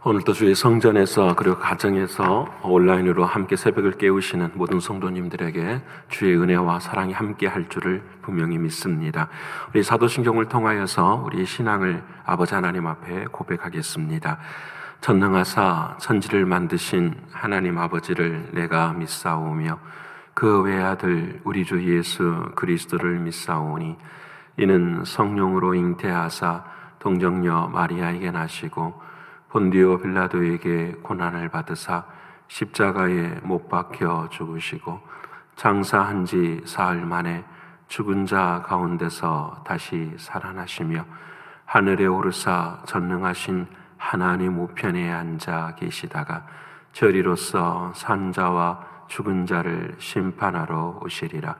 오늘도 주의 성전에서 그리고 가정에서 온라인으로 함께 새벽을 깨우시는 모든 성도님들에게 주의 은혜와 사랑이 함께 할 줄을 분명히 믿습니다. 우리 사도신경을 통하여서 우리 신앙을 아버지 하나님 앞에 고백하겠습니다. 전능하사 천지를 만드신 하나님 아버지를 내가 믿사오며 그 외아들 우리 주 예수 그리스도를 믿사오니 이는 성령으로 잉태하사 동정녀 마리아에게 나시고 본디오 빌라도에게 고난을 받으사 십자가에 못 박혀 죽으시고 장사한 지 사흘 만에 죽은 자 가운데서 다시 살아나시며 하늘에 오르사 전능하신 하나님 우편에 앉아 계시다가 저리로서 산 자와 죽은 자를 심판하러 오시리라.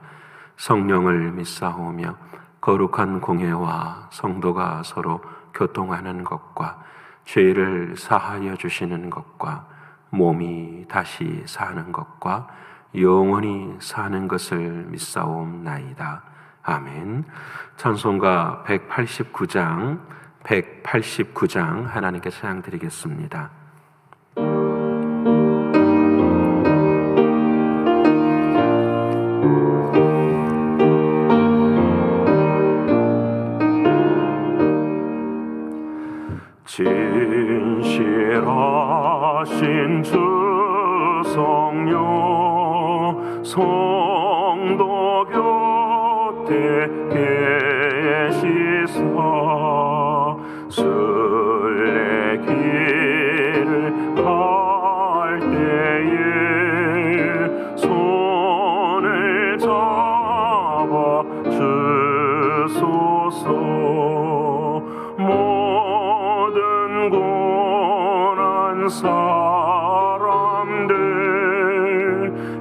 성령을 믿사오며 거룩한 공회와 성도가 서로 교통하는 것과 죄를 사하여 주시는 것과 몸이 다시 사는 것과 영원히 사는 것을 믿사옵나이다. 아멘. 찬송가 189장 하나님께 찬양 드리겠습니다. 진실하신 주 성령 성도 곁에 계시사 순례길을 갈 때에 손을 잡아 주소서. 고난 사람들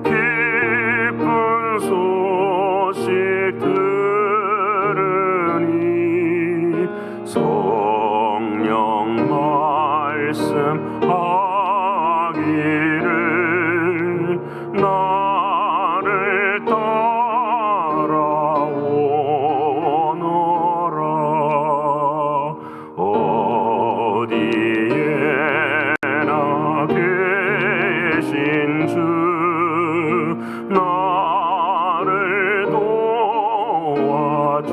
기쁜 소식 들으니 성령 말씀하기를 나를 따라오너라. 어디에나 계신 주 나를 도와주시사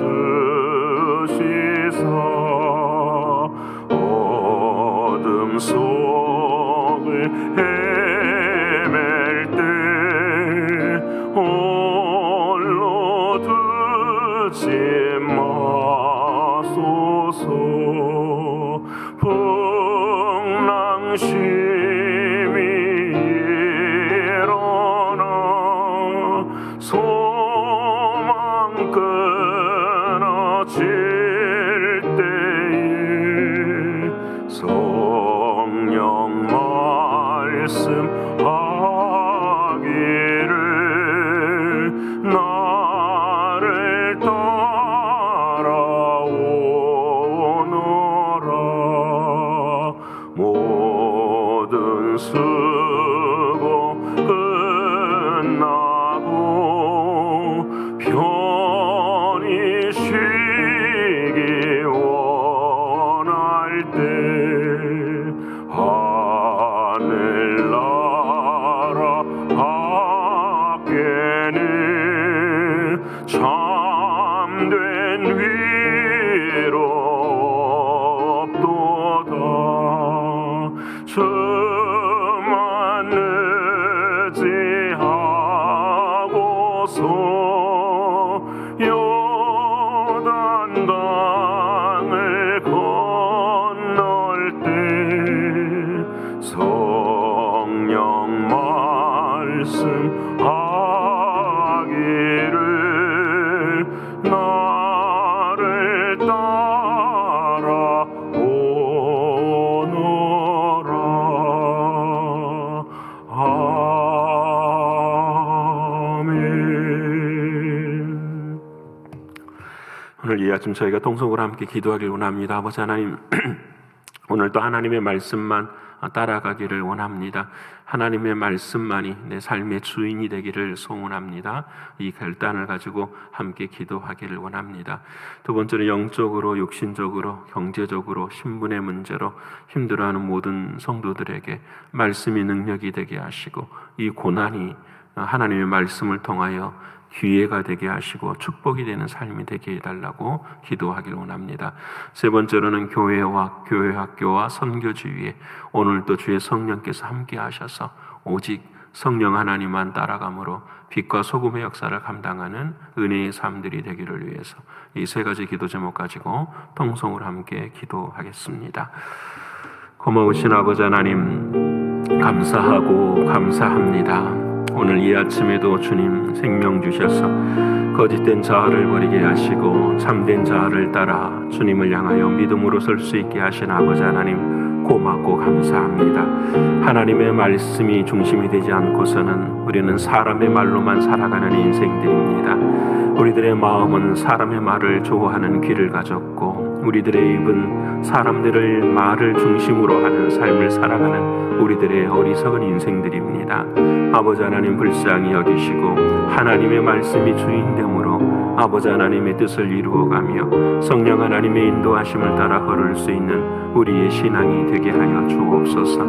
어둠 속을 헤맬 때 홀로 두지 마소서. 풍랑심이 일어나 소망 끊어질 때에 성령 말씀하기를 나를 따라오너라. 모든 수고 끝나고 편히 쉬기 원할 때 하늘나라 밖에는 참된 위로 없도다. 주만 의지하고서 요단강을 건널 때 성령 말씀하기를 나를 따라오너라. 아멘. 오늘 이 아침 저희가 통성으로 함께 기도하길 원합니다. 아버지 하나님, 오늘도 하나님의 말씀만 따라가기를 원합니다. 하나님의 말씀만이 내 삶의 주인이 되기를 소원합니다. 이 결단을 가지고 함께 기도하기를 원합니다. 두 번째는 영적으로, 육신적으로, 경제적으로, 신분의 문제로 힘들어하는 모든 성도들에게 말씀이 능력이 되게 하시고 이 고난이 하나님의 말씀을 통하여 기회가 되게 하시고 축복이 되는 삶이 되게 해달라고 기도하기를 원합니다. 세 번째로는 교회와 교회 학교와 선교지위에 오늘도 주의 성령께서 함께 하셔서 오직 성령 하나님만 따라감으로 빛과 소금의 역사를 감당하는 은혜의 삶들이 되기를 위해서 이 세 가지 기도 제목 가지고 통성으로 함께 기도하겠습니다. 고마우신 아버지 하나님, 감사하고 감사합니다. 오늘 이 아침에도 주님 생명 주셔서 거짓된 자아를 버리게 하시고 참된 자아를 따라 주님을 향하여 믿음으로 설 수 있게 하신 아버지 하나님, 고맙고 감사합니다. 하나님의 말씀이 중심이 되지 않고서는 우리는 사람의 말로만 살아가는 인생들입니다. 우리들의 마음은 사람의 말을 좋아하는 귀를 가졌고 우리들의 입은 사람들의 말을 중심으로 하는 삶을 살아가는 우리들의 어리석은 인생들입니다. 아버지 하나님 불쌍히 여기시고 하나님의 말씀이 주인됨으로 아버지 하나님의 뜻을 이루어가며 성령 하나님의 인도하심을 따라 걸을 수 있는 우리의 신앙이 되게 하여 주옵소서.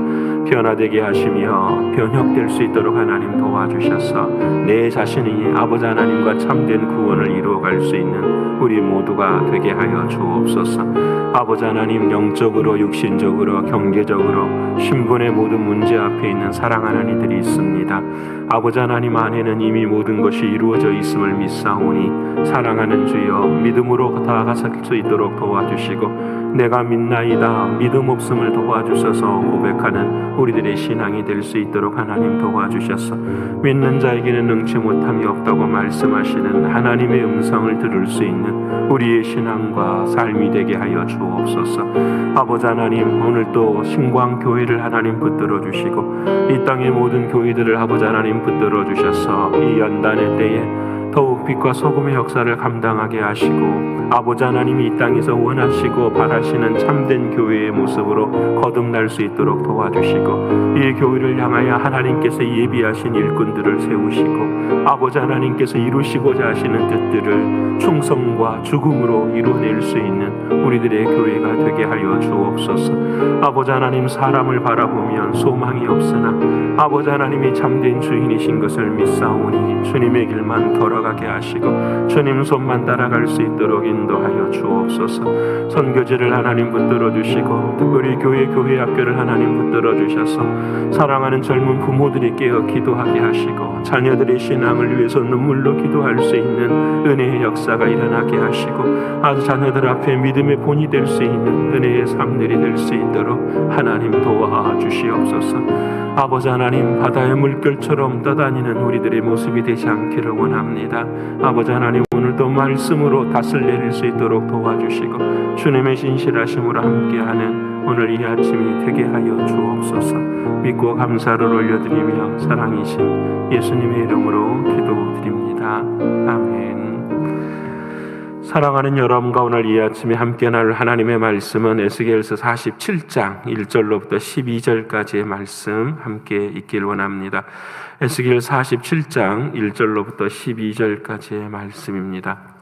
변화되게 하시며 변혁될 수 있도록 하나님 도와주셔서 내 자신이 아버지 하나님과 참된 구원을 이루어갈 수 있는 우리 모두가 되게 하여 주옵소서. 아버지 하나님, 영적으로, 육신적으로, 경제적으로 신분의 모든 문제 앞에 있는 사랑하는 이들이 있습니다. 아버지 하나님 안에는 이미 모든 것이 이루어져 있음을 믿사오니 사랑하는 주여, 믿음으로 다가설 수 있도록 도와주시고 내가 믿나이다, 믿음 없음을 도와주셔서 고백하는 우리들의 신앙이 될 수 있도록 하나님 도와주셔서 믿는 자에게는 능치 못함이 없다고 말씀하시는 하나님의 음성을 들을 수 있는 우리의 신앙과 삶이 되게 하여 주옵소서. 아버지 하나님, 오늘도 신광교회를 하나님 붙들어 주시고 이 땅의 모든 교회들을 아버지 하나님 붙들어 주셔서 이 연단의 때에 더욱 빛과 소금의 역사를 감당하게 하시고 아버지 하나님이 이 땅에서 원하시고 바라시는 참된 교회의 모습으로 거듭날 수 있도록 도와주시고 이 교회를 향하여 하나님께서 예비하신 일꾼들을 세우시고 아버지 하나님께서 이루시고자 하시는 뜻들을 충성과 죽음으로 이루어낼 수 있는 우리들의 교회가 되게 하여 주옵소서. 아버지 하나님, 사람을 바라보면 소망이 없으나 아버지 하나님이 참된 주인이신 것을 믿사오니 주님의 길만 걸어가게 하시고 주님 손만 따라갈 수 있도록 인도하여 주옵소서. 선교지를 하나님 붙들어 주시고 특별히 교회 학교를 하나님 붙들어 주셔서 사랑하는 젊은 부모들이 깨어 기도하게 하시고 자녀들의 신앙을 위해서 눈물로 기도할 수 있는 은혜의 역사가 일어나게 하시고 아주 자녀들 앞에 믿음의 본이 될 수 있는 은혜의 삶들이 될 수 있도록 하나님 도와주시옵소서. 아버지 하나님, 바다의 물결처럼 떠다니는 우리들의 모습이 되지 않기를 원합니다. 아버지 하나님, 오늘도 말씀으로 닷을 내릴 수 있도록 도와주시고 주님의 신실하심으로 함께하는 오늘 이 아침이 되게 하여 주옵소서. 믿고 감사를 올려드리며 사랑이신 예수님의 이름으로 기도드립니다. 아멘. 사랑하는 여러분과 오늘 이 아침에 함께 나눌 하나님의 말씀은 에스겔서 47장 1절로부터 12절까지의 말씀 함께 읽길 원합니다. 에스겔 47장 1절로부터 12절까지의 말씀입니다.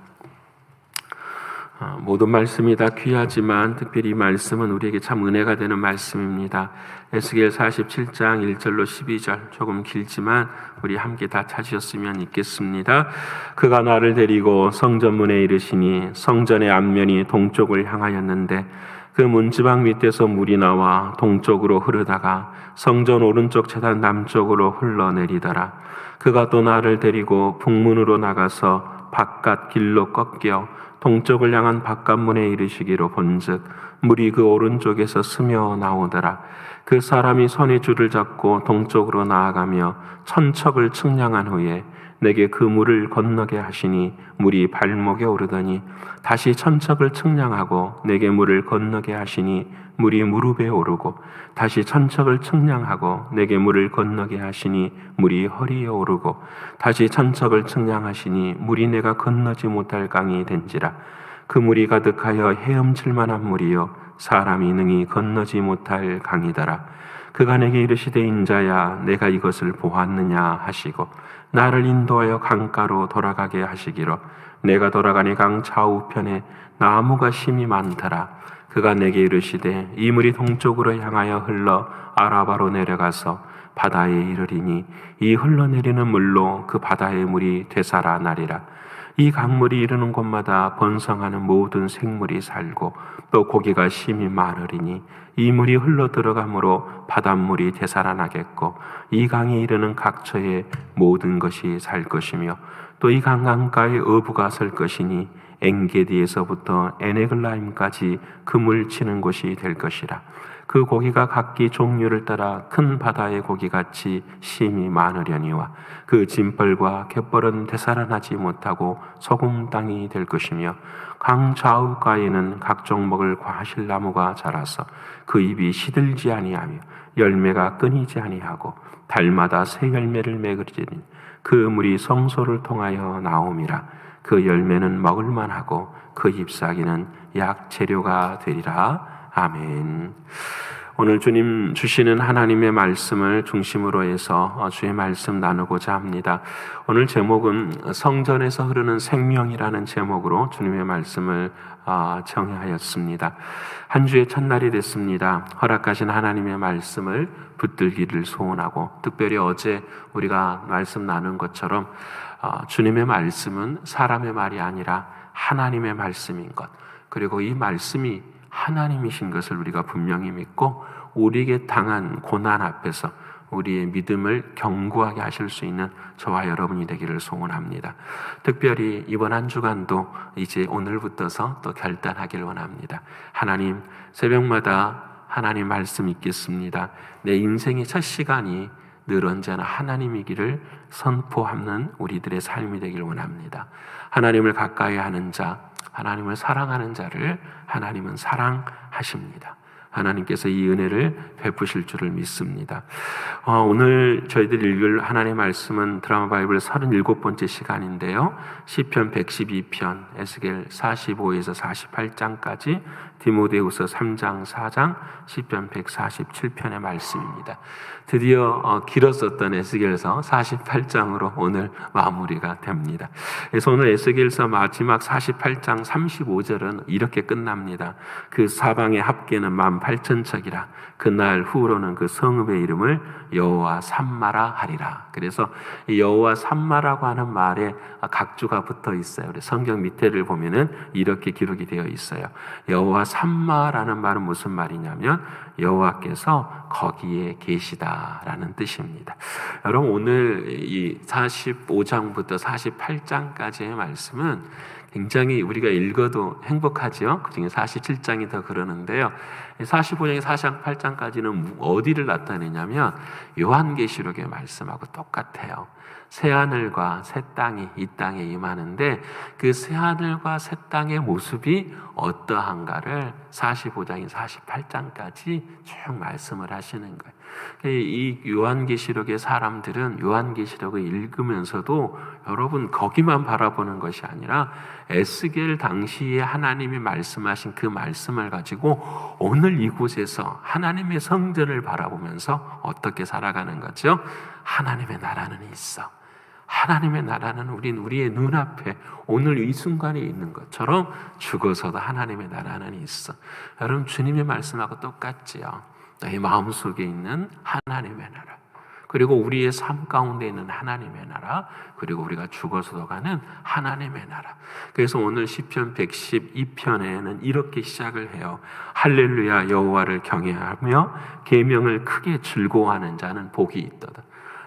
모든 말씀이 다 귀하지만 특별히 이 말씀은 우리에게 참 은혜가 되는 말씀입니다. 에스겔 47장 1절로 12절 조금 길지만 우리 함께 다 찾으셨으면 읽겠습니다. 그가 나를 데리고 성전문에 이르시니 성전의 앞면이 동쪽을 향하였는데 그 문지방 밑에서 물이 나와 동쪽으로 흐르다가 성전 오른쪽 제단 남쪽으로 흘러내리더라. 그가 또 나를 데리고 북문으로 나가서 바깥 길로 꺾여 동쪽을 향한 바깥문에 이르시기로 본즉 물이 그 오른쪽에서 스며 나오더라. 그 사람이 손에 줄을 잡고 동쪽으로 나아가며 천척을 측량한 후에 내게 그 물을 건너게 하시니 물이 발목에 오르더니 다시 천척을 측량하고 내게 물을 건너게 하시니 물이 무릎에 오르고 다시 천척을 측량하고 내게 물을 건너게 하시니 물이 허리에 오르고 다시 천척을 측량하시니 물이 내가 건너지 못할 강이 된지라. 그 물이 가득하여 헤엄칠 만한 물이요 사람이 능히 건너지 못할 강이더라. 그가 내게 이르시되 인자야 내가 이것을 보았느냐 하시고 나를 인도하여 강가로 돌아가게 하시기로 내가 돌아가니 강 좌우편에 나무가 심이 많더라. 그가 내게 이르시되 이 물이 동쪽으로 향하여 흘러 아라바로 내려가서 바다에 이르리니 이 흘러내리는 물로 그 바다의 물이 되살아나리라. 이 강물이 이르는 곳마다 번성하는 모든 생물이 살고 또 고기가 심히 많으리니 이 물이 흘러 들어가므로 바닷물이 되살아나겠고 이 강에 이르는 각처의 모든 것이 살 것이며 또 이 강가에 어부가 설 것이니 엥게디에서부터 에네글라임까지 그물 치는 곳이 될 것이라. 그 고기가 각기 종류를 따라 큰 바다의 고기같이 심이 많으려니와 그 짐벌과 갯벌은 되살아나지 못하고 소금 땅이 될 것이며 강 좌우가에는 각종 먹을 과실나무가 자라서 그 잎이 시들지 아니하며 열매가 끊이지 아니하고 달마다 새 열매를 맺으리니 그 물이 성소를 통하여 나옴이라. 그 열매는 먹을만하고 그 잎사귀는 약재료가 되리라. 아멘. 오늘 주님 주시는 하나님의 말씀을 중심으로 해서 주의 말씀 나누고자 합니다. 오늘 제목은 성전에서 흐르는 생명이라는 제목으로 주님의 말씀을 정하였습니다. 한 주의 첫날이 됐습니다. 허락하신 하나님의 말씀을 붙들기를 소원하고 특별히 어제 우리가 말씀 나눈 것처럼 주님의 말씀은 사람의 말이 아니라 하나님의 말씀인 것, 그리고 이 말씀이 하나님이신 것을 우리가 분명히 믿고 우리에게 당한 고난 앞에서 우리의 믿음을 견고하게 하실 수 있는 저와 여러분이 되기를 소원합니다. 특별히 이번 한 주간도 이제 오늘부터서 또 결단하기를 원합니다. 하나님, 새벽마다 하나님 말씀 읽겠습니다. 내 인생의 첫 시간이 늘 언제나 하나님이기를 선포하는 우리들의 삶이 되기를 원합니다. 하나님을 가까이 하는 자, 하나님을 사랑하는 자를 하나님은 사랑하십니다. 하나님께서 이 은혜를 베푸실 줄을 믿습니다. 오늘 저희들이 읽을 하나님의 말씀은 드라마 바이블 37번째 시간인데요. 시편 112편, 에스겔 45에서 48장까지, 디모데후서 3장, 4장, 시편 147편의 말씀입니다. 드디어 길었었던 에스겔서 48장으로 오늘 마무리가 됩니다. 그래서 오늘 에스겔서 마지막 48장 35절은 이렇게 끝납니다. 그 사방의 합계는 18,000척이라 그날 후로는 그 성읍의 이름을 여호와 삼마라 하리라. 그래서 여호와 삼마라고 하는 말에 각주가 붙어 있어요. 우리 성경 밑에를 보면은 이렇게 기록이 되어 있어요. 여호와 삼마라는 말은 무슨 말이냐면 여호와께서 거기에 계시다라는 뜻입니다. 여러분, 오늘 이 45장부터 48장까지의 말씀은 굉장히 우리가 읽어도 행복하죠. 그중에 47장이 더 그러는데요. 45장에 48장까지는 어디를 나타내냐면 요한계시록의 말씀하고 똑같아요. 새하늘과 새 땅이 이 땅에 임하는데 그 새하늘과 새 땅의 모습이 어떠한가를 45장인 48장까지 쭉 말씀을 하시는 거예요. 이 요한계시록의 사람들은 요한계시록을 읽으면서도 여러분 거기만 바라보는 것이 아니라 에스겔 당시에 하나님이 말씀하신 그 말씀을 가지고 오늘 이곳에서 하나님의 성전을 바라보면서 어떻게 살아가는 거죠? 하나님의 나라는 있어. 하나님의 나라는 우리의 눈앞에 오늘 이 순간에 있는 것처럼 죽어서도 하나님의 나라는 있어. 여러분, 주님의 말씀하고 똑같지요. 너희 마음속에 있는 하나님의 나라, 그리고 우리의 삶 가운데 있는 하나님의 나라, 그리고 우리가 죽어서도 가는 하나님의 나라. 그래서 오늘 시편 112편에는 이렇게 시작을 해요. 할렐루야, 여호와를 경외하며 계명을 크게 즐거워하는 자는 복이 있도다.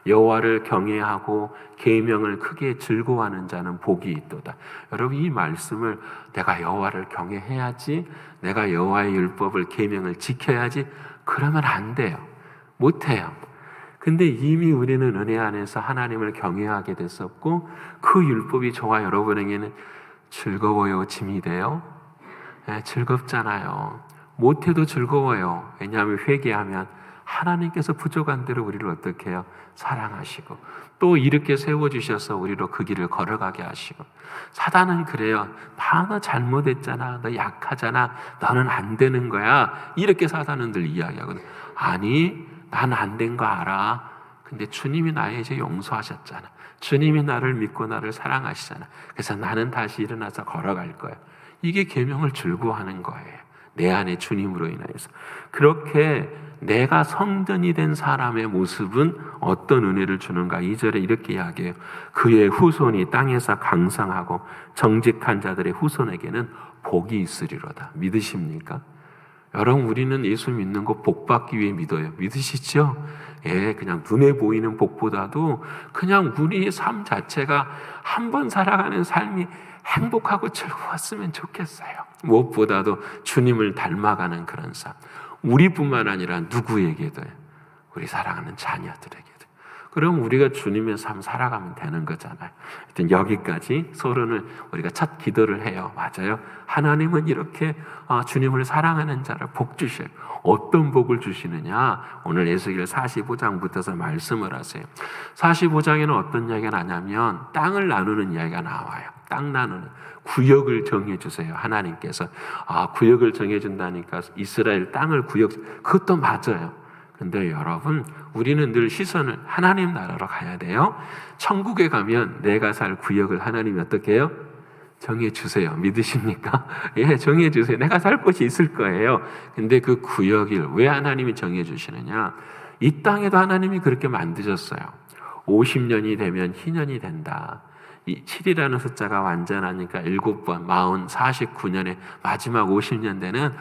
여호와를 경외하고 계명을 크게 즐거워하는 자는 복이 있도다. 여러분, 이 말씀을 내가 여호와를 경외해야지, 내가 여호와의 율법을 계명을 지켜야지, 그러면 안 돼요. 못 해요. 근데 이미 우리는 은혜 안에서 하나님을 경외하게 됐었고 그 율법이 저와 여러분에게는 즐거워요, 짐이 돼요? 네, 즐겁잖아요. 못해도 즐거워요. 왜냐하면 회개하면 하나님께서 부족한 대로 우리를 어떻게 해요? 사랑하시고 또 이렇게 세워주셔서 우리로 그 길을 걸어가게 하시고. 사단은 그래요. 다 너 잘못했잖아, 너 약하잖아, 너는 안 되는 거야, 이렇게 사단은 늘 이야기하거든. 아니, 난 안 된 거 알아. 근데 주님이 나의 이제 용서하셨잖아. 주님이 나를 믿고 나를 사랑하시잖아. 그래서 나는 다시 일어나서 걸어갈 거야. 이게 계명을 즐거워하는 거예요. 내 안에 주님으로 인하여서. 그렇게 내가 성전이 된 사람의 모습은 어떤 은혜를 주는가? 2절에 이렇게 이야기해요. 그의 후손이 땅에서 강성하고 정직한 자들의 후손에게는 복이 있으리로다. 믿으십니까? 여러분, 우리는 예수 믿는 거 복 받기 위해 믿어요. 믿으시죠? 예, 그냥 눈에 보이는 복보다도 그냥 우리의 삶 자체가 한번 살아가는 삶이 행복하고 즐거웠으면 좋겠어요. 무엇보다도 주님을 닮아가는 그런 삶. 우리뿐만 아니라 누구에게도요. 우리 사랑하는 자녀들에게도. 그럼 우리가 주님의 삶 살아가면 되는 거잖아요. 하여튼 여기까지 서론을 우리가 첫 기도를 해요. 맞아요. 하나님은 이렇게 주님을 사랑하는 자를 복 주셔요. 어떤 복을 주시느냐? 오늘 에스겔 45장부터서 말씀을 하세요. 45장에는 어떤 이야기가 나냐면 땅을 나누는 이야기가 나와요. 땅 나누는 구역을 정해주세요. 하나님께서 구역을 정해준다니까 이스라엘 땅을 그것도 맞아요. 근데 여러분, 우리는 늘 시선을 하나님 나라로 가야 돼요. 천국에 가면 내가 살 구역을 하나님이 어떻게 해요? 정해주세요. 믿으십니까? 예, 정해주세요. 내가 살 곳이 있을 거예요. 근데 그 구역을 왜 하나님이 정해주시느냐? 이 땅에도 하나님이 그렇게 만드셨어요. 50년이 되면 희년이 된다. 이 7이라는 숫자가 완전하니까 7번, 49년에 마지막 50년 되는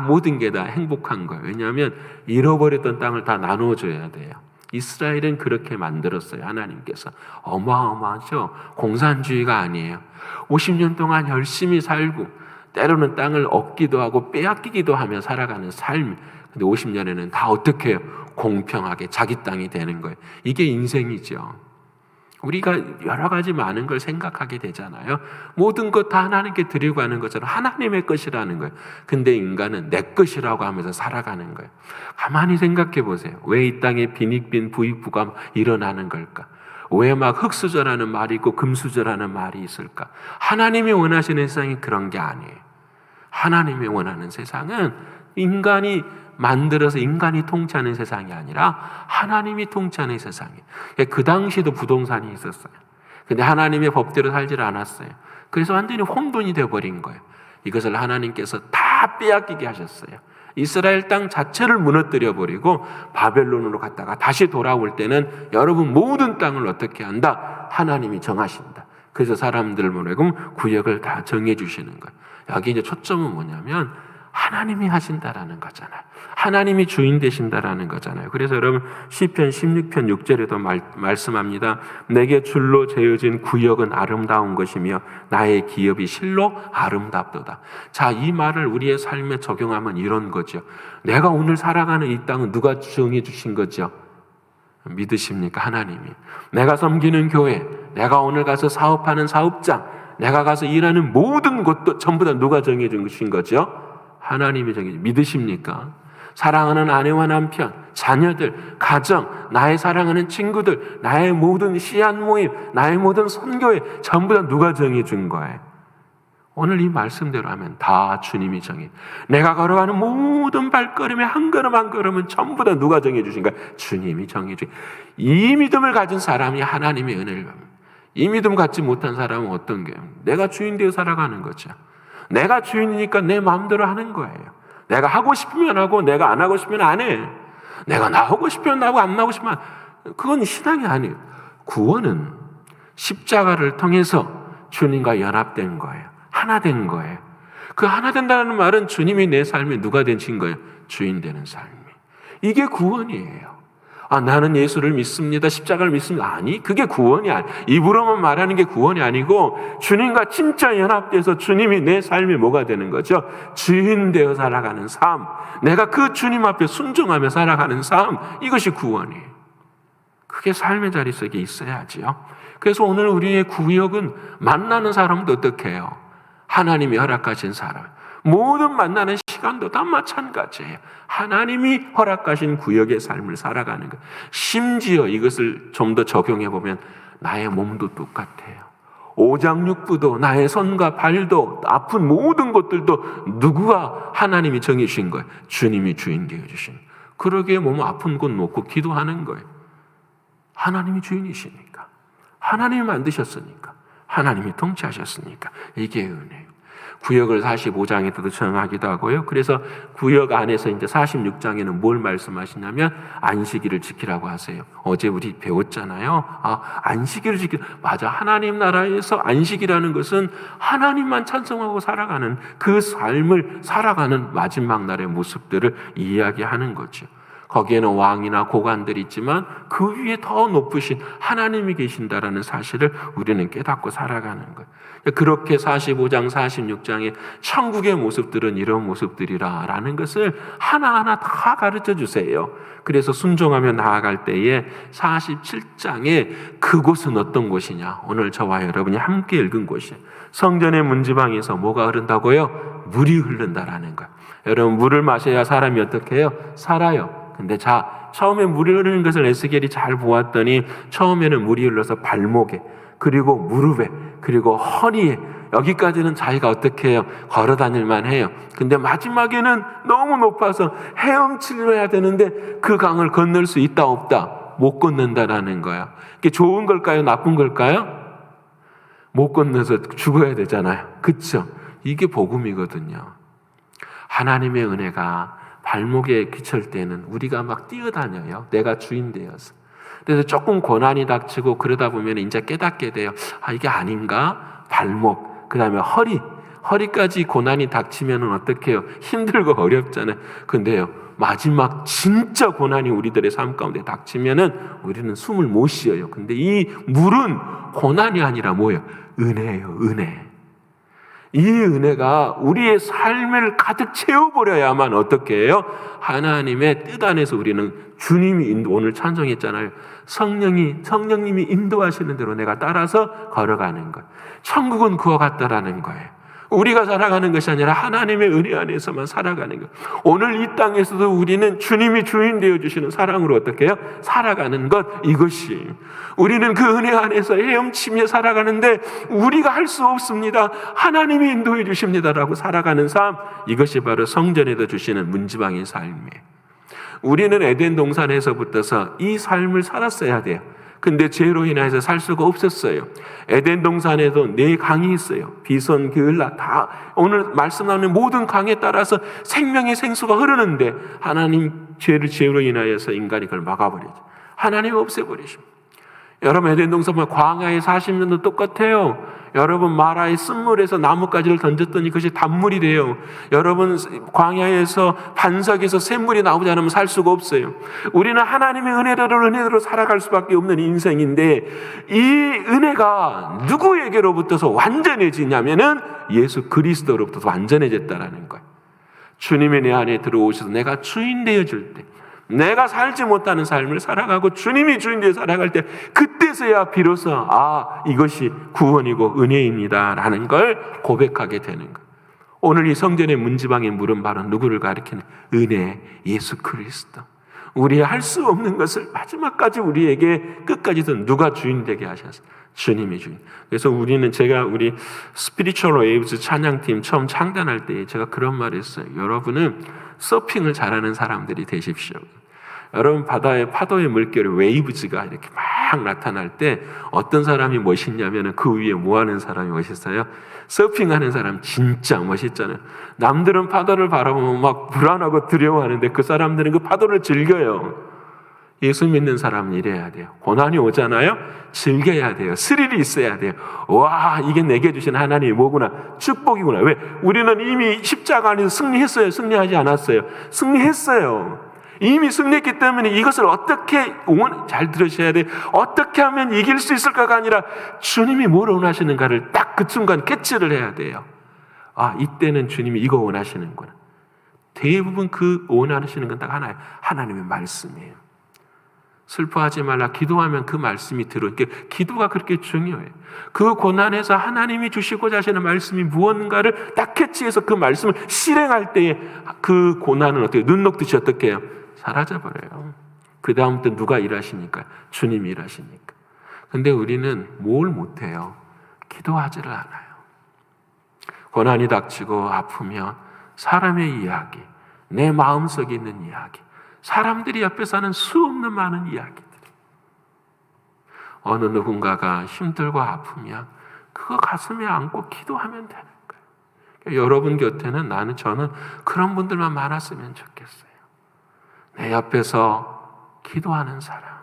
모든 게 다 행복한 거예요. 왜냐하면 잃어버렸던 땅을 다 나눠줘야 돼요. 이스라엘은 그렇게 만들었어요. 하나님께서. 어마어마하죠. 공산주의가 아니에요. 50년 동안 열심히 살고 때로는 땅을 얻기도 하고 빼앗기기도 하며 살아가는 삶. 근데 50년에는 다 어떻게 해요? 공평하게 자기 땅이 되는 거예요. 이게 인생이죠. 우리가 여러 가지 많은 걸 생각하게 되잖아요. 모든 것 다 하나님께 드리고 하는 것처럼 하나님의 것이라는 거예요. 근데 인간은 내 것이라고 하면서 살아가는 거예요. 가만히 생각해 보세요. 왜 이 땅에 빈익빈 부익부가 일어나는 걸까? 왜 막 흙수저라는 말이 있고 금수저라는 말이 있을까? 하나님이 원하시는 세상이 그런 게 아니에요. 하나님이 원하는 세상은 인간이 만들어서 인간이 통치하는 세상이 아니라 하나님이 통치하는 세상이에요. 그 당시도 부동산이 있었어요. 근데 하나님의 법대로 살지 않았어요. 그래서 완전히 혼돈이 되어버린 거예요. 이것을 하나님께서 다 빼앗기게 하셨어요. 이스라엘 땅 자체를 무너뜨려버리고 바벨론으로 갔다가 다시 돌아올 때는 여러분 모든 땅을 어떻게 한다? 하나님이 정하신다. 그래서 사람들을 보내고 구역을 다 정해주시는 거예요. 여기 이제 초점은 뭐냐면 하나님이 하신다라는 거잖아요. 하나님이 주인 되신다라는 거잖아요. 그래서 여러분 시편 16편 6절에도 말씀합니다. 내게 줄로 재어진 구역은 아름다운 것이며 나의 기업이 실로 아름답도다. 자, 이 말을 우리의 삶에 적용하면 이런 거죠. 내가 오늘 살아가는 이 땅은 누가 정해 주신 거죠? 믿으십니까? 하나님이. 내가 섬기는 교회, 내가 오늘 가서 사업하는 사업장, 내가 가서 일하는 모든 곳도 전부 다 누가 정해 주신 거죠? 하나님이 정해. 믿으십니까? 사랑하는 아내와 남편, 자녀들, 가정, 나의 사랑하는 친구들, 나의 모든 시안 모임, 나의 모든 선교회 전부 다 누가 정해준 거예요? 오늘 이 말씀대로 하면 다 주님이 정해. 내가 걸어가는 모든 발걸음에 한 걸음 한 걸음은 전부 다 누가 정해주신 거예요? 주님이 정해주신. 이 믿음을 가진 사람이 하나님의 은혜를 받습니다. 이 믿음 갖지 못한 사람은 어떤 게요? 내가 주인 되어 살아가는 거죠. 내가 주인이니까 내 마음대로 하는 거예요. 내가 하고 싶으면 하고 내가 안 하고 싶으면 안 해. 내가 나오고 싶으면 나오고 안 나오고 싶으면 그건 신앙이 아니에요. 구원은 십자가를 통해서 주님과 연합된 거예요. 하나 된 거예요. 그 하나 된다는 말은 주님이 내 삶에 누가 되신 거예요? 주인 되는 삶이. 이게 구원이에요. 나는 예수를 믿습니다. 십자가를 믿습니다. 아니, 그게 구원이 아니에요. 입으로만 말하는 게 구원이 아니고 주님과 진짜 연합돼서 주님이 내 삶이 뭐가 되는 거죠? 주인 되어 살아가는 삶. 내가 그 주님 앞에 순종하며 살아가는 삶. 이것이 구원이에요. 그게 삶의 자리 속에 있어야지요. 그래서 오늘 우리의 구역은 만나는 사람도 어떻게 해요? 하나님이 허락하신 사람. 모든 만나는 시간도 다 마찬가지예요. 하나님이 허락하신 구역의 삶을 살아가는 것. 심지어 이것을 좀 더 적용해 보면 나의 몸도 똑같아요. 오장육부도 나의 손과 발도 아픈 모든 것들도 누구가 하나님이 정해주신 거예요? 주님이 주인 되어주신. 그러기에 몸 아픈 곳 놓고 기도하는 거예요. 하나님이 주인이시니까, 하나님이 만드셨으니까, 하나님이 통치하셨으니까 이게 은혜예요. 구역을 45장에도 정하기도 하고요. 그래서 구역 안에서 이제 46장에는 뭘 말씀하시냐면 안식일을 지키라고 하세요. 어제 우리 배웠잖아요. 안식일을 지키라. 맞아. 하나님 나라에서 안식이라는 것은 하나님만 찬송하고 살아가는 그 삶을 살아가는 마지막 날의 모습들을 이야기하는 거죠. 거기에는 왕이나 고관들이 있지만 그 위에 더 높으신 하나님이 계신다라는 사실을 우리는 깨닫고 살아가는 거예요. 그렇게 45장, 46장의 천국의 모습들은 이런 모습들이라는 것을 하나하나 다 가르쳐 주세요. 그래서 순종하며 나아갈 때에 47장에 그곳은 어떤 곳이냐? 오늘 저와 여러분이 함께 읽은 곳이에요. 성전의 문지방에서 뭐가 흐른다고요? 물이 흐른다라는 거예요. 여러분, 물을 마셔야 사람이 어떻게 해요? 살아요. 근데 처음에 물이 흐르는 것을 에스겔이 잘 보았더니 처음에는 물이 흘러서 발목에, 그리고 무릎에, 그리고 허리에, 여기까지는 자기가 어떻게 해요? 걸어 다닐만 해요. 근데 마지막에는 너무 높아서 헤엄치려야 되는데 그 강을 건널 수 있다 없다? 못 건넌다라는 거야. 이게 좋은 걸까요? 나쁜 걸까요? 못 건너서 죽어야 되잖아요. 그렇죠? 이게 복음이거든요. 하나님의 은혜가 발목에 끼칠 때는 우리가 막 뛰어다녀요. 내가 주인 되어서. 그래서 조금 고난이 닥치고 그러다 보면 이제 깨닫게 돼요. 이게 아닌가? 발목, 그 다음에 허리까지 고난이 닥치면 어떻게 해요? 힘들고 어렵잖아요. 근데요, 마지막 진짜 고난이 우리들의 삶 가운데 닥치면은 우리는 숨을 못 쉬어요. 근데 이 물은 고난이 아니라 뭐예요? 은혜예요, 은혜. 이 은혜가 우리의 삶을 가득 채워버려야만 어떻게 해요? 하나님의 뜻 안에서 우리는 주님이 오늘 찬송했잖아요. 성령님이 인도하시는 대로 내가 따라서 걸어가는 것. 천국은 그와 같다라는 거예요. 우리가 살아가는 것이 아니라 하나님의 은혜 안에서만 살아가는 것. 오늘 이 땅에서도 우리는 주님이 주인 되어주시는 사랑으로 어떻게 해요? 살아가는 것, 이것이. 우리는 그 은혜 안에서 헤엄치며 살아가는데 우리가 할 수 없습니다. 하나님이 인도해 주십니다라고 살아가는 삶, 이것이 바로 성전에도 주시는 문지방의 삶이에요. 우리는 에덴 동산에서부터서 이 삶을 살았어야 돼요. 근데 죄로 인해서 살 수가 없었어요. 에덴 동산에도 4강이 있어요. 비손, 그을라 다 오늘 말씀 나오는 모든 강에 따라서 생명의 생수가 흐르는데 하나님 죄로 인하여서 인간이 그걸 막아버리죠. 하나님 없애버리십니다. 여러분, 에덴 동산은 광야에 40년도 똑같아요. 여러분, 마라의 쓴물에서 나뭇가지를 던졌더니 그것이 단물이 돼요. 여러분, 광야에서 반석에서 샘물이 나오지 않으면 살 수가 없어요. 우리는 하나님의 은혜대로 살아갈 수밖에 없는 인생인데 이 은혜가 누구에게로부터서 완전해지냐면은 예수 그리스도로부터 완전해졌다라는 거예요. 주님이 내 안에 들어오셔서 내가 주인 되어줄 때, 내가 살지 못하는 삶을 살아가고 주님이 주인 되어 살아갈 때, 그때서야 비로소 이것이 구원이고 은혜입니다 라는 걸 고백하게 되는 거예요. 오늘 이 성전의 문지방의 물은 바로 누구를 가리키는? 은혜, 예수 그리스도. 우리 할 수 없는 것을 마지막까지 우리에게 끝까지도 누가 주인 되게 하셨어요? 주님이 주인. 그래서 제가 우리 스피리추얼 웨이브즈 찬양팀 처음 창단할 때 제가 그런 말을 했어요. 여러분은 서핑을 잘하는 사람들이 되십시오. 여러분, 바다의 파도의 물결 웨이브즈가 이렇게 막 나타날 때 어떤 사람이 멋있냐면 그 위에 뭐 하는 사람이 멋있어요? 서핑하는 사람 진짜 멋있잖아요. 남들은 파도를 바라보면 막 불안하고 두려워하는데 그 사람들은 그 파도를 즐겨요. 예수 믿는 사람은 이래야 돼요. 고난이 오잖아요? 즐겨야 돼요. 스릴이 있어야 돼요. 와, 이게 내게 주신 하나님이 뭐구나. 축복이구나. 왜? 우리는 이미 십자가 안에서 승리했어요? 승리하지 않았어요? 승리했어요. 이미 승리했기 때문에 이것을 어떻게, 잘 들으셔야 돼요. 어떻게 하면 이길 수 있을까가 아니라 주님이 뭘 원하시는가를 딱 그 순간 캐치를 해야 돼요. 이때는 주님이 이거 원하시는구나. 대부분 그 원하시는 건 딱 하나예요. 하나님의 말씀이에요. 슬퍼하지 말라. 기도하면 그 말씀이 그러니까 기도가 그렇게 중요해요. 그 고난에서 하나님이 주시고자 하시는 말씀이 무언가를 딱 캐치해서 그 말씀을 실행할 때에 그 고난은 어떻게 눈 녹듯이 어떻게 해요? 사라져버려요. 그 다음부터 누가 일하시니까? 주님이 일하시니까. 근데 우리는 뭘 못해요? 기도하지를 않아요. 고난이 닥치고 아프면 사람의 이야기, 내 마음속에 있는 이야기, 사람들이 옆에서 하는 수없는 많은 이야기들. 어느 누군가가 힘들고 아프면 그거 가슴에 안고 기도하면 되는 거예요. 여러분 곁에는 저는 그런 분들만 많았으면 좋겠어요. 내 옆에서 기도하는 사람,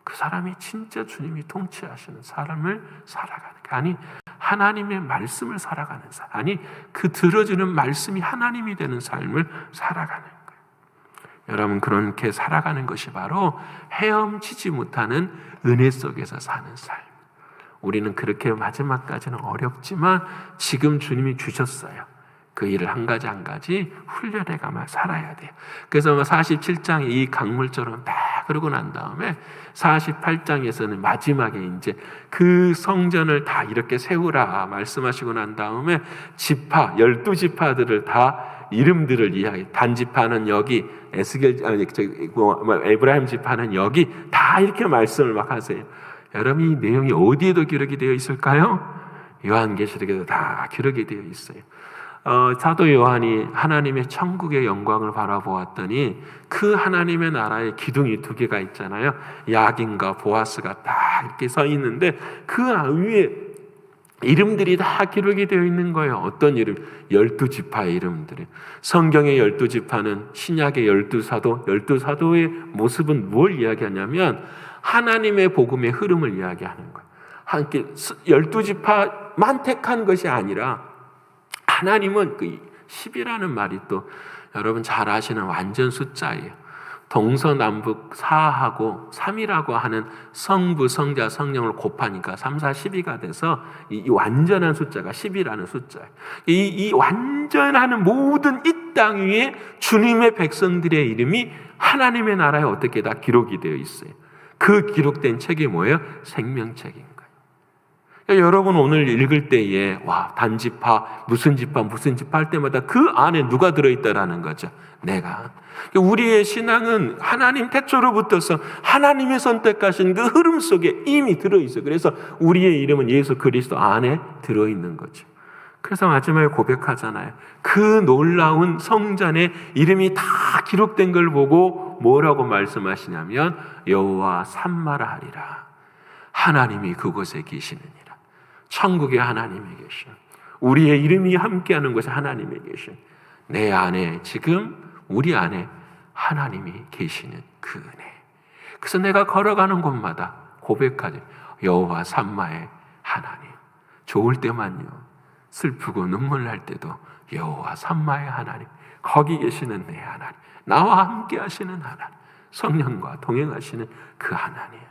그 사람이 진짜 주님이 통치하시는 사람을 살아가는 거. 아니, 하나님의 말씀을 살아가는 삶, 아니 그 들어주는 말씀이 하나님이 되는 삶을 살아가는 거예요. 여러분, 그렇게 살아가는 것이 바로 헤엄치지 못하는 은혜 속에서 사는 삶. 우리는 그렇게 마지막까지는 어렵지만 지금 주님이 주셨어요. 그 일을 한 가지 한 가지 훈련해가며 살아야 돼요. 그래서 47장 이 강물처럼 다 그러고 난 다음에 48장에서는 마지막에 이제 그 성전을 다 이렇게 세우라 말씀하시고 난 다음에 지파 12지파들을 다 이름들을 이야기. 단지파는 여기, 에브라임 지파는 여기, 다 이렇게 말씀을 막 하세요. 여러분, 이 내용이 어디에도 기록이 되어 있을까요? 요한계시록에도 다 기록이 되어 있어요. 사도 요한이 하나님의 천국의 영광을 바라보았더니 그 하나님의 나라의 기둥이 두 개가 있잖아요. 야긴과 보아스가 다 이렇게 서 있는데 그 위에 이름들이 다 기록이 되어 있는 거예요. 어떤 이름? 12지파의 이름들이. 성경의 12지파는 신약의 12사도, 12사도의 모습은 뭘 이야기하냐면 하나님의 복음의 흐름을 이야기하는 거예요. 12지파만 택한 것이 아니라 하나님은 그 10이라는 말이 또 여러분 잘 아시는 완전 숫자예요. 동서남북 4하고 3이라고 하는 성부, 성자, 성령을 곱하니까 3, 4, 12가 돼서 이 완전한 숫자가 10이라는 숫자예요. 이 완전한 모든 이 땅 위에 주님의 백성들의 이름이 하나님의 나라에 어떻게 다 기록이 되어 있어요. 그 기록된 책이 뭐예요? 생명책인 거예요. 여러분 오늘 읽을 때에 단지파, 무슨 지파 할 때마다 그 안에 누가 들어있다라는 거죠. 내가. 우리의 신앙은 하나님 태초로부터서 하나님의 선택하신 그 흐름 속에 이미 들어있어요. 그래서 우리의 이름은 예수 그리스도 안에 들어있는 거죠. 그래서 마지막에 고백하잖아요. 그 놀라운 성전에 이름이 다 기록된 걸 보고 뭐라고 말씀하시냐면 여호와 산마라 하리라. 하나님이 그곳에 계시느니라. 천국의 하나님이 계신, 우리의 이름이 함께하는 곳에 하나님이 계신, 내 안에 지금 우리 안에 하나님이 계시는 그 은혜. 그래서 내가 걸어가는 곳마다 고백하지. 여호와 산마의 하나님. 좋을 때만요, 슬프고 눈물 날 때도 여호와 산마의 하나님, 거기 계시는 내 하나님, 나와 함께 하시는 하나님, 성령과 동행하시는 그 하나님.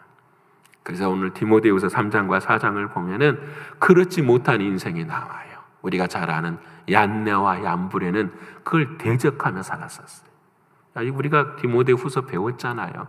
그래서 오늘 디모데후서 3장과 4장을 보면은 그렇지 못한 인생이 나와요. 우리가 잘 아는 얀네와 얀불에는 그걸 대적하며 살았었어요. 우리가 디모데후서 배웠잖아요.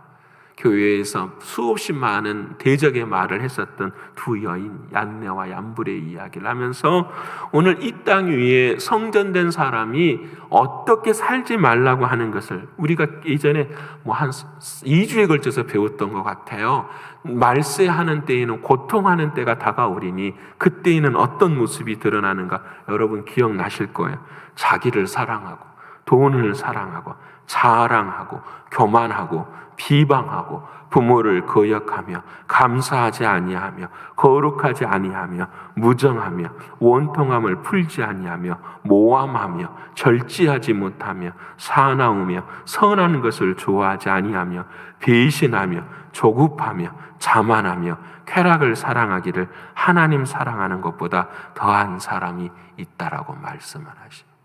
교회에서 수없이 많은 대적의 말을 했었던 두 여인 얀네와 얀불의 이야기를 하면서 오늘 이 땅 위에 성전된 사람이 어떻게 살지 말라고 하는 것을 우리가 예전에 한 2주에 걸쳐서 배웠던 것 같아요. 말세하는 때에는 고통하는 때가 다가오리니 그때에는 어떤 모습이 드러나는가 여러분 기억나실 거예요. 자기를 사랑하고 돈을 사랑하고 자랑하고 교만하고 비방하고 부모를 거역하며 감사하지 아니하며 거룩하지 아니하며 무정하며 원통함을 풀지 아니하며 모함하며 절제하지 못하며 사나우며 선한 것을 좋아하지 아니하며 배신하며 조급하며 자만하며 쾌락을 사랑하기를 하나님 사랑하는 것보다 더한 사람이 있다라고 말씀을 하십니다.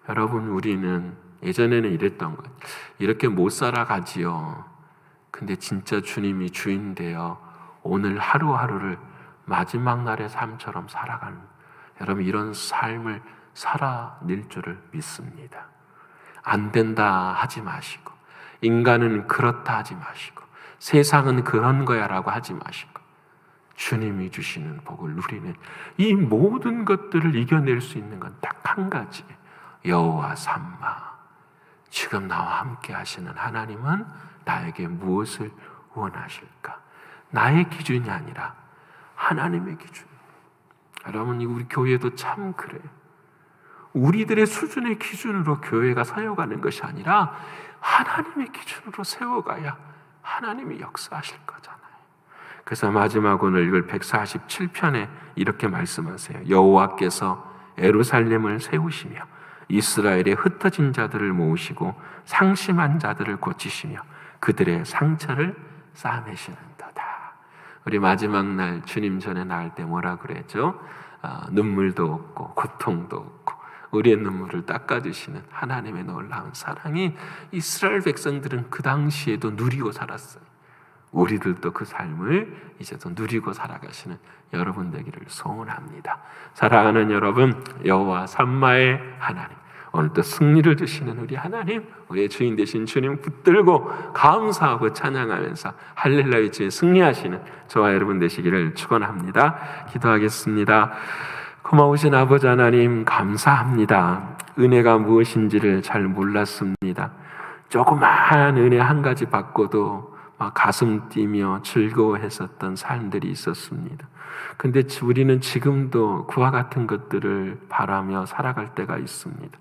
여러분, 우리는 예전에는 이랬던 거예요. 이렇게 못 살아가지요. 근데 진짜 주님이 주인 되어 오늘 하루하루를 마지막 날의 삶처럼 살아가는, 여러분 이런 삶을 살아낼 줄을 믿습니다. 안 된다 하지 마시고, 인간은 그렇다 하지 마시고, 세상은 그런 거야 라고 하지 마시고, 주님이 주시는 복을 누리는 이 모든 것들을 이겨낼 수 있는 건 딱 한 가지, 여호와 삼마. 지금 나와 함께 하시는 하나님은 나에게 무엇을 원하실까? 나의 기준이 아니라 하나님의 기준. 여러분, 우리 교회도 참 그래요. 우리들의 수준의 기준으로 교회가 서여가는 것이 아니라 하나님의 기준으로 세워가야 하나님이 역사하실 거잖아요. 그래서 마지막 오늘 읽을 147편에 이렇게 말씀하세요. 여호와께서 예루살렘을 세우시며 이스라엘의 흩어진 자들을 모으시고 상심한 자들을 고치시며 그들의 상처를 싸매시는도다. 우리 마지막 날 주님 전에 나갈 때 뭐라 그랬죠? 눈물도 없고 고통도 없고 우리의 눈물을 닦아주시는 하나님의 놀라운 사랑이 이스라엘 백성들은 그 당시에도 누리고 살았어요. 우리들도 그 삶을 이제도 누리고 살아가시는 여러분 되기를 소원합니다. 사랑하는 여러분, 여호와 삼마의 하나님, 오늘도 승리를 주시는 우리 하나님, 우리의 주인 되신 주님 붙들고 감사하고 찬양하면서 할렐루야 주에 승리하시는 저와 여러분 되시기를 축원합니다. 기도하겠습니다. 고마우신 아버지 하나님 감사합니다. 은혜가 무엇인지를 잘 몰랐습니다. 조그마한 은혜 한 가지 받고도 가슴 뛰며 즐거워했었던 삶들이 있었습니다. 근데 우리는 지금도 그와 같은 것들을 바라며 살아갈 때가 있습니다.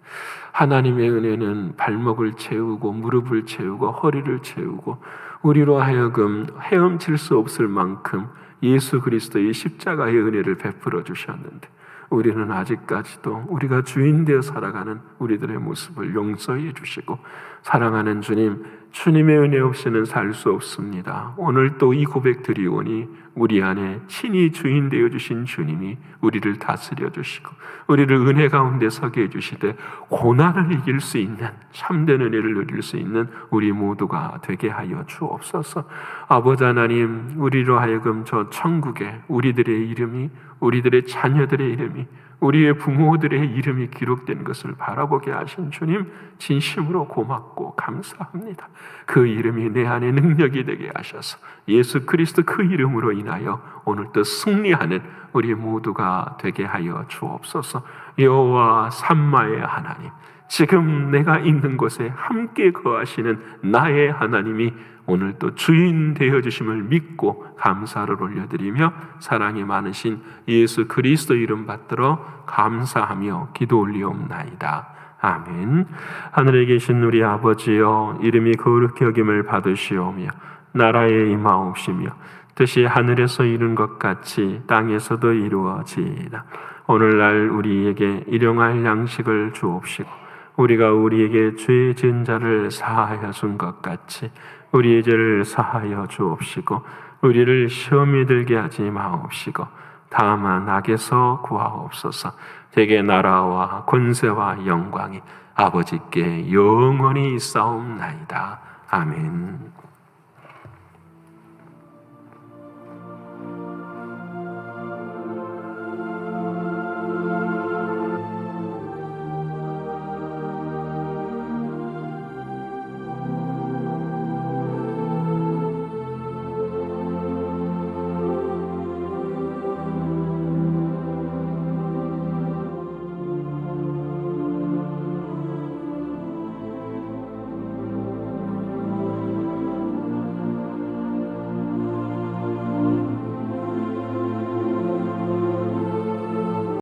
하나님의 은혜는 발목을 채우고 무릎을 채우고 허리를 채우고 우리로 하여금 헤엄칠 수 없을 만큼 예수 그리스도의 십자가의 은혜를 베풀어 주셨는데 우리는 아직까지도 우리가 주인 되어 살아가는 우리들의 모습을 용서해 주시고 사랑하는 주님, 주님의 은혜 없이는 살 수 없습니다. 오늘 또 이 고백 드리오니 우리 안에 친히 주인 되어 주신 주님이 우리를 다스려 주시고 우리를 은혜 가운데 서게 해주시되 고난을 이길 수 있는 참된 은혜를 누릴 수 있는 우리 모두가 되게 하여 주옵소서. 아버지 하나님, 우리로 하여금 저 천국에 우리들의 이름이, 우리들의 자녀들의 이름이, 우리의 부모들의 이름이 기록된 것을 바라보게 하신 주님 진심으로 고맙고 감사합니다. 그 이름이 내 안에 능력이 되게 하셔서 예수 그리스도 그 이름으로 인하여 오늘도 승리하는 우리 모두가 되게 하여 주옵소서. 여호와 삼마의 하나님, 지금 내가 있는 곳에 함께 거하시는 나의 하나님이 오늘도 주인 되어주심을 믿고 감사를 올려드리며 사랑이 많으신 예수 그리스도 이름 받들어 감사하며 기도 올리옵나이다. 아멘. 하늘에 계신 우리 아버지여, 이름이 거룩히 여김을 받으시오며 나라에 임하옵시며 뜻이 하늘에서 이룬 것 같이 땅에서도 이루어지이다. 오늘날 우리에게 일용할 양식을 주옵시고 우리가 우리에게 죄 지은 자를 사하여 준 것 같이 우리의 죄를 사하여 주옵시고 우리를 시험에 들게 하지 마옵시고 다만 악에서 구하옵소서. 대개 나라와 권세와 영광이 아버지께 영원히 있사옵나이다. 아멘.